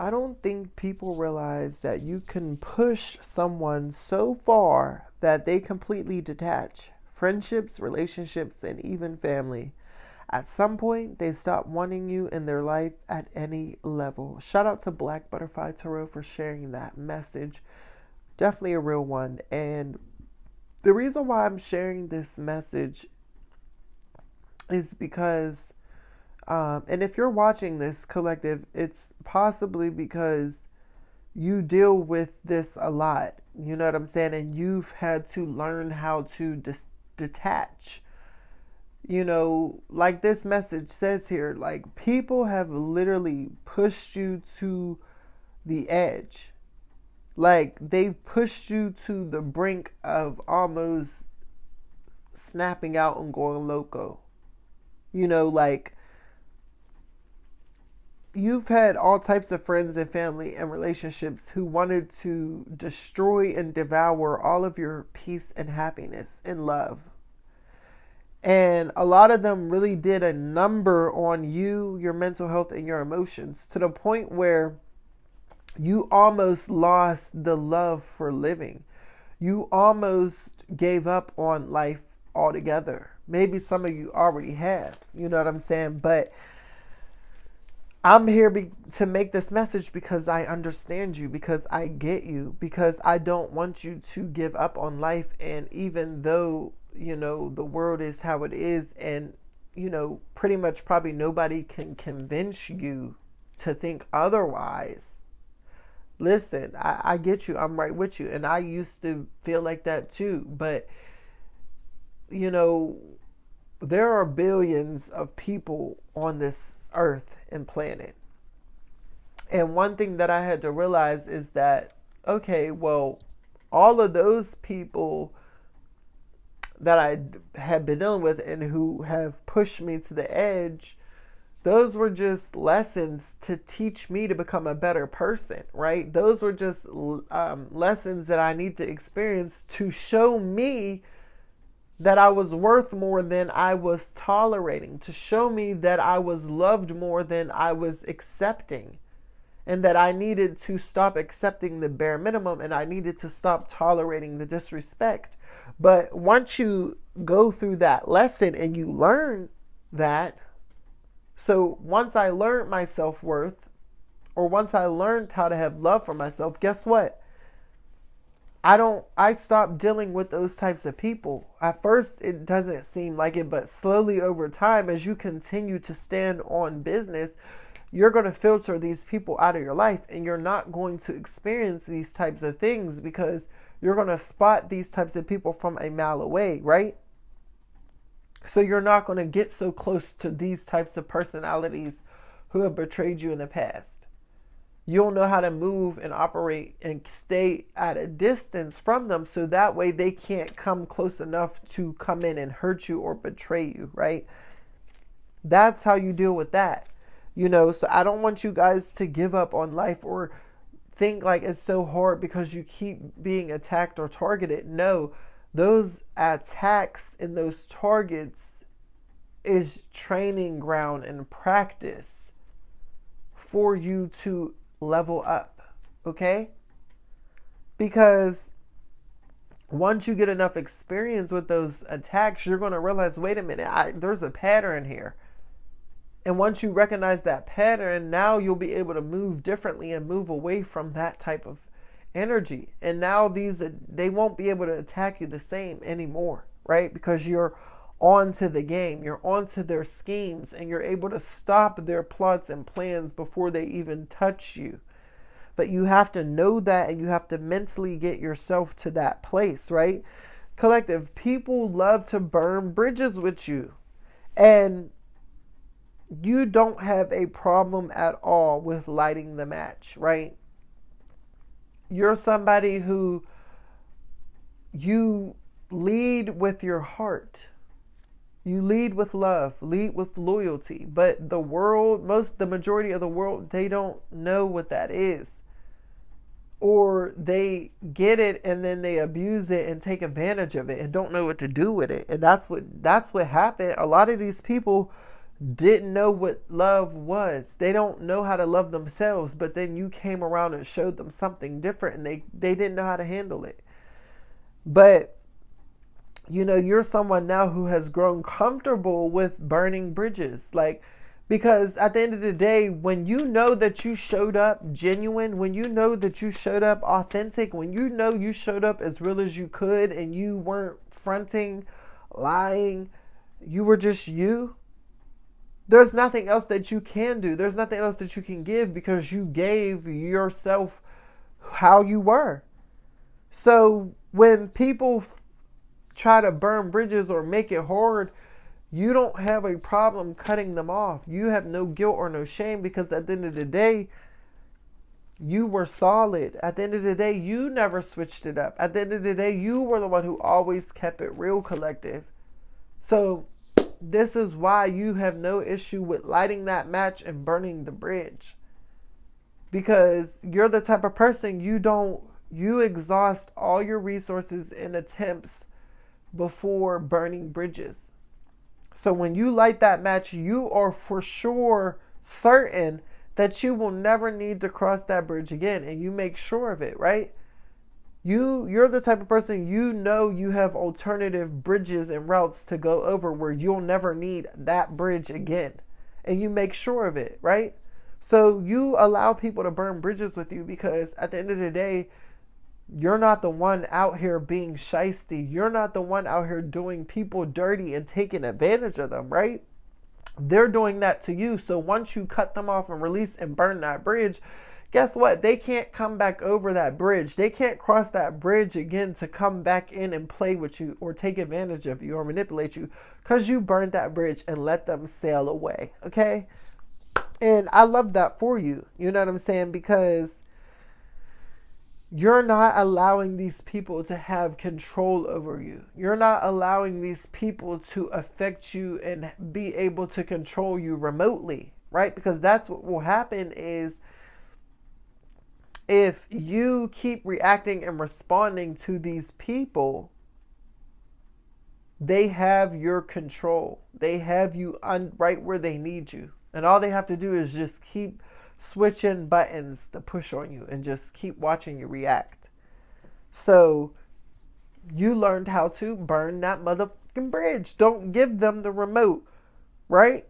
I don't think people realize that you can push someone so far that they completely detach. Friendships, relationships, and even family. At some point, they stop wanting you in their life at any level. Shout out to Black Butterfly Tarot for sharing that message. Definitely a real one. And the reason why I'm sharing this message is because, and if you're watching this collective, it's possibly because you deal with this a lot. You know what I'm saying? And you've had to learn how to detach. You know, like this message says here, like people have literally pushed you to the edge. Like they pushed you to the brink of almost snapping out and going loco. You know, like you've had all types of friends and family and relationships who wanted to destroy and devour all of your peace and happiness and love. And a lot of them really did a number on you, your mental health, and your emotions to the point where you almost lost the love for living. You almost gave up on life altogether. Maybe some of you already have, you know what I'm saying? But I'm here to make this message because I understand you, because I get you, because I don't want you to give up on life. And even though, you know, the world is how it is, and, you know, pretty much probably nobody can convince you to think otherwise. Listen, I get you. I'm right with you. And I used to feel like that too. But, you know, there are billions of people on this earth and planet. And one thing that I had to realize is that, okay, well, all of those people that I had been dealing with and who have pushed me to the edge, those were just lessons to teach me to become a better person, right? Those were just lessons that I need to experience to show me that I was worth more than I was tolerating, to show me that I was loved more than I was accepting, and that I needed to stop accepting the bare minimum and I needed to stop tolerating the disrespect. But once you go through that lesson and you learn that, so once I learned my self-worth, or once I learned how to have love for myself, guess what? I stopped dealing with those types of people. At first, it doesn't seem like it, but slowly over time, as you continue to stand on business, you're going to filter these people out of your life, and you're not going to experience these types of things because you're going to spot these types of people from a mile away, right? So you're not going to get so close to these types of personalities who have betrayed you in the past. You'll know how to move and operate and stay at a distance from them so that way they can't come close enough to come in and hurt you or betray you, right? That's how you deal with that. You know, so I don't want you guys to give up on life or think like it's so hard because you keep being attacked or targeted. No, those attacks and those targets is training ground and practice for you to level up, okay? Because once you get enough experience with those attacks, you're going to realize, wait a minute, there's a pattern here. And once you recognize that pattern, now you'll be able to move differently and move away from that type of energy. And now they won't be able to attack you the same anymore, right? Because you're onto the game, you're onto their schemes, and you're able to stop their plots and plans before they even touch you. But you have to know that, and you have to mentally get yourself to that place, right? Collective, people love to burn bridges with you. And you don't have a problem at all with lighting the match, right? You're somebody who you lead with your heart. You lead with love, lead with loyalty. But the world, the majority of the world, they don't know what that is. Or they get it and then they abuse it and take advantage of it and don't know what to do with it. And that's what happened. A lot of these people didn't know what love was. They don't know how to love themselves, but then you came around and showed them something different and they didn't know how to handle it. But you're someone now who has grown comfortable with burning bridges. Like, because at the end of the day, when you know that you showed up genuine, when you know that you showed up authentic, when you know you showed up as real as you could and you weren't fronting, lying, you were just you, there's nothing else that you can do. There's nothing else that you can give because you gave yourself how you were. So when people try to burn bridges or make it hard, you don't have a problem cutting them off. You have no guilt or no shame because at the end of the day, you were solid. At the end of the day, you never switched it up. At the end of the day, you were the one who always kept it real, collective. So this is why you have no issue with lighting that match and burning the bridge. Because you're the type of person you exhaust all your resources and attempts before burning bridges. So when you light that match, you are for sure certain that you will never need to cross that bridge again, and you make sure of it, right? You're the type of person, you have alternative bridges and routes to go over where you'll never need that bridge again, and you make sure of it, right? So you allow people to burn bridges with you because at the end of the day, you're not the one out here being shiesty. You're not the one out here doing people dirty and taking advantage of them, right? They're doing that to you. So once you cut them off and release and burn that bridge, guess what? They can't come back over that bridge. They can't cross that bridge again to come back in and play with you or take advantage of you or manipulate you because you burned that bridge and let them sail away, okay? And I love that for you. You know what I'm saying? Because you're not allowing these people to have control over you. You're not allowing these people to affect you and be able to control you remotely, right? Because that's what will happen is if you keep reacting and responding to these people, they have your control. They have you right where they need you. And all they have to do is just keep switching buttons to push on you and just keep watching you react. So you learned how to burn that motherfucking bridge. Don't give them the remote, right?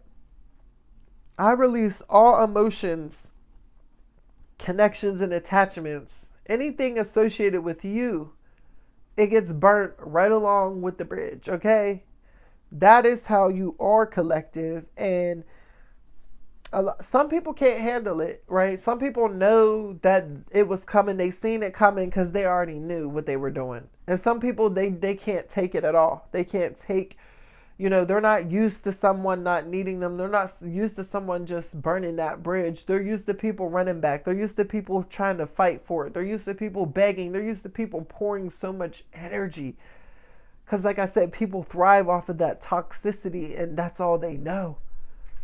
I release all emotions, connections, and attachments. Anything associated with you, it gets burnt right along with the bridge, okay? That is how you are, collective. And some people can't handle it, right? Some people know that it was coming. They seen it coming because they already knew what they were doing. And some people, they can't take it at all. They can't take, they're not used to someone not needing them. They're not used to someone just burning that bridge. They're used to people running back. They're used to people trying to fight for it. They're used to people begging. They're used to people pouring so much energy. Because like I said, people thrive off of that toxicity and that's all they know.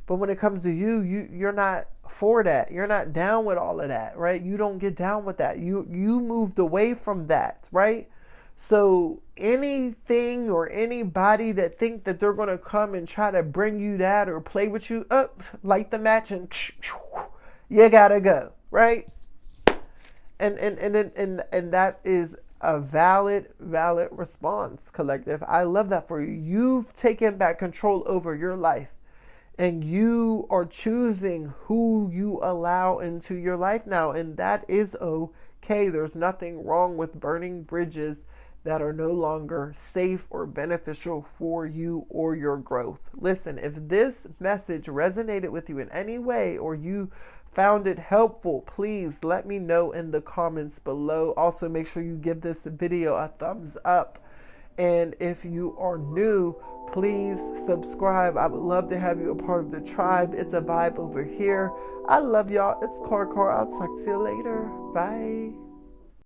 But when it comes to you're not for that. You're not down with all of that, right? You don't get down with that. You moved away from that, right? So anything or anybody that think that they're going to come and try to bring you that or play with you, light the match and you gotta go, right? And that is a valid response, collective. I love that for you. You've taken back control over your life. And you are choosing who you allow into your life now. And that is okay. There's nothing wrong with burning bridges that are no longer safe or beneficial for you or your growth. Listen, if this message resonated with you in any way or you found it helpful, please let me know in the comments below. Also, make sure you give this video a thumbs up. And if you are new, please subscribe. I would love to have you a part of the tribe. It's a vibe over here. I love y'all. It's Karkar. I'll talk to you later. Bye.